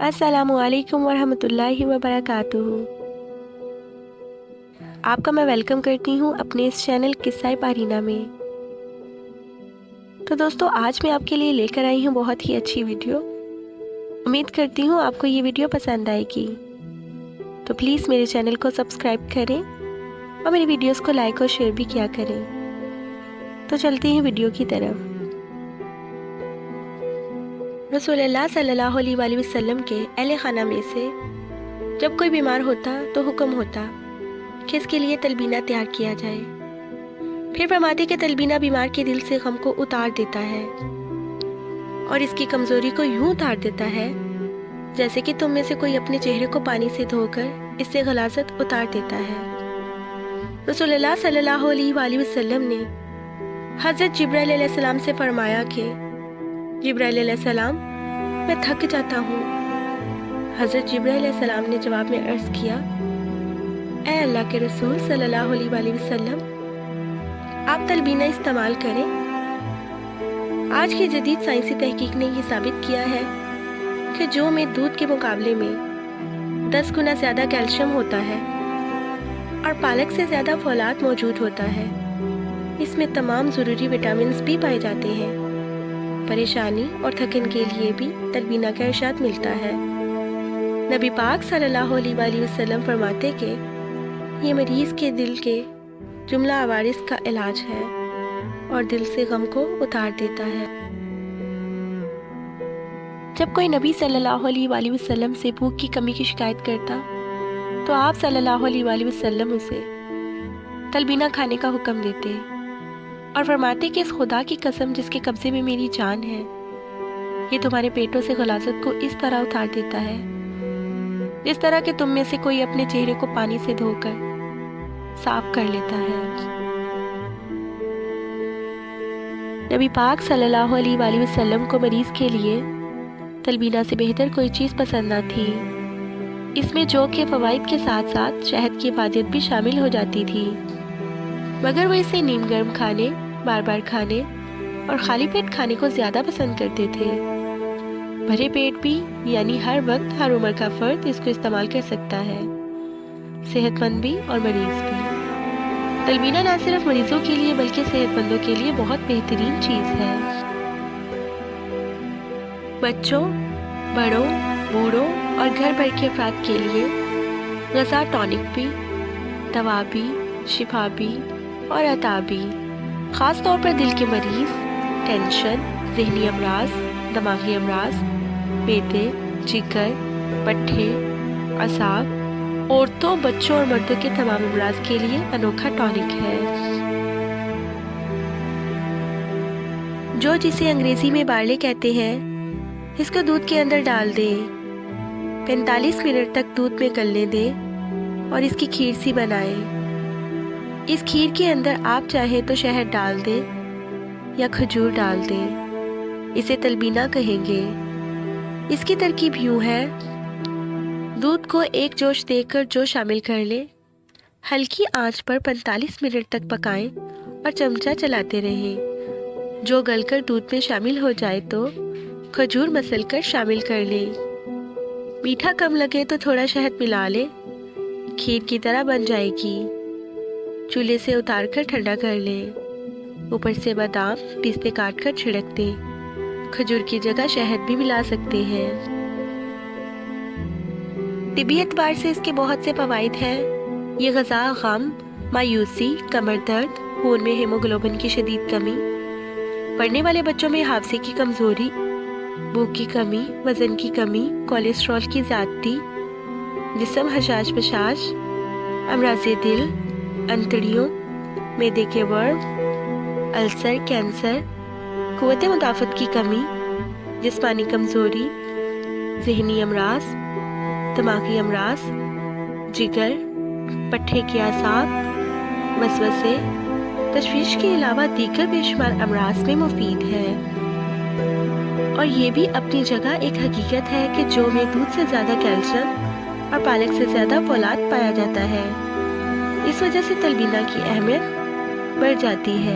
अस्सलामु अलैकुम वरहमतुल्लाहि वबरकातुहू। आपका मैं वेलकम करती हूँ अपने इस चैनल किस्सा पारीना में। तो दोस्तों, आज मैं आपके लिए लेकर आई हूँ बहुत ही अच्छी वीडियो। उम्मीद करती हूँ आपको ये वीडियो पसंद आएगी। तो प्लीज़ मेरे चैनल को सब्सक्राइब करें और मेरी वीडियोस को लाइक और शेयर भी किया करें। तो चलते हैं वीडियो की तरफ। रसूलुल्लाह सल्लल्लाहु अलैहि वसल्लम के अहले खाना में से जब कोई बीमार होता तो हुक्म होता कि इसके लिए तलबीना तैयार किया जाए। फिर फरमाते कि तलबीना बीमार के दिल से गम को उतार देता है और इसकी कमज़ोरी को यूं उतार देता है जैसे कि तुम में से कोई अपने चेहरे को पानी से धोकर इससे गलाज़त उतार देता है। रसूलुल्लाह सल्लल्लाहु अलैहि वसल्लम ने हज़रत जिब्राइल अलैहिस्सलाम से फरमाया कि जिब्राइल अलैहिस्सलाम, मैं थक जाता हूँ। हज़रत जिब्राइल अलैहिस्सलाम ने जवाब में अर्ज़ किया, ऐ अल्लाह के रसूल सल्लल्लाहु अलैहि वसल्लम, आप तलबीना इस्तेमाल करें। आज की जदीद साइंसी तहकीक ने यह साबित किया है कि जौ में दूध के मुकाबले में 10 गुना ज़्यादा कैल्शियम होता है और पालक से ज़्यादा फौलाद मौजूद होता है। इसमें तमाम ज़रूरी विटामिन्स भी पाए जाते हैं। परेशानी और थकन के लिए भी तलबीना का इरशाद मिलता है। नबी पाक सल्लल्लाहु अलैहि वसल्लम फरमाते कि ये मरीज़ के दिल के जुमला आवारिस का इलाज है और दिल से गम को उतार देता है। जब कोई नबी सल्लल्लाहु अलैहि वसल्लम से भूख की कमी की शिकायत करता तो आप सल्लल्लाहु अलैहि वसल्लम उसे तलबीना खाने का हुक्म देते और फरमाते कि इस खुदा की कसम जिसके कब्जे में मेरी जान है, ये तुम्हारे पेटों से गलाज़त को इस तरह उतार देता है जिस तरह कि तुम में से कोई अपने चेहरे को पानी से धोकर साफ कर लेता है। नबी पाक सल्लल्लाहु अलैहि वसल्लम को मरीज़ के लिए तलबीना से बेहतर कोई चीज़ पसंद न थी। इसमें जौ के फ़वाइद के साथ साथ शहद की इबादत भी शामिल हो जाती थी, मगर वो इसे नीम गर्म खाने, बार बार खाने और खाली पेट खाने को ज़्यादा पसंद करते थे। भरे पेट भी, यानी हर वक्त हर उम्र का फ़र्द इसको इस्तेमाल कर सकता है, सेहतमंद भी और मरीज़ भी। तलबीना न सिर्फ मरीज़ों के लिए बल्कि सेहतमंदों के लिए बहुत बेहतरीन चीज़ है। बच्चों, बड़ों, बूढ़ों और घर भर के अफराद के लिए ग़ज़ा टॉनिक भी, दवा भी, शिफा भी और अता भी। ख़ास तौर पर दिल के मरीज़, टेंशन, ज़हनी अमराज, दिमागी अमराज, मैदे, जिगर, पट्ठे, असाब, औरतों, बच्चों और मर्दों के तमाम अमराज के लिए अनोखा टॉनिक है। जो जिसे अंग्रेज़ी में बार्ले कहते हैं, इसको दूध के अंदर डाल दें। 45 मिनट तक दूध में गलने दें और इसकी खीर सी बनाएं। इस खीर के अंदर आप चाहे तो शहद डाल दें या खजूर डाल दें। इसे तलबीना कहेंगे। इसकी तरकीब यूँ है, दूध को एक जोश देकर जो शामिल कर लें, हल्की आंच पर 45 मिनट तक पकाएं और चमचा चलाते रहें। जो गलकर दूध में शामिल हो जाए तो खजूर मसलकर शामिल कर लें। मीठा कम लगे तो थोड़ा शहद मिला लें। खीर की तरह बन जाएगी। चूल्हे से उतारकर ठंडा कर लें। ऊपर से बादाम, पिस्ते काटकर छिड़क दें। खजूर की जगह शहद भी मिला सकते हैं। तिब्बी एतबार से इसके बहुत से फ़वाइद हैं। ये ग़ज़ा गम, मायूसी, कमर दर्द, खून में हीमोग्लोबिन की शदीद कमी, पढ़ने वाले बच्चों में हादसे की कमज़ोरी, भूख की कमी, वज़न की कमी, कोलेस्ट्रॉल की ज़्यादती, जिस्म हशाश बशाश, अमराज़े दिल, अंतड़ियों, मैदे के वर्म, अल्सर, कैंसर, क़ुव्वत मुदाफ़त की कमी, जिस्मानी कमज़ोरी, ज़हनी अमराज, दिमागी अमराज, जिगर, पट्ठे के आसाब, वसवसे, तशवीश के अलावा दीगर बेशुमार अमराज में मुफीद है। और ये भी अपनी जगह एक हकीकत है कि जौ में दूध से ज़्यादा कैल्शियम और पालक से ज़्यादा फौलाद पाया जाता है। इस वजह से तलबीना की अहमियत बढ़ जाती है।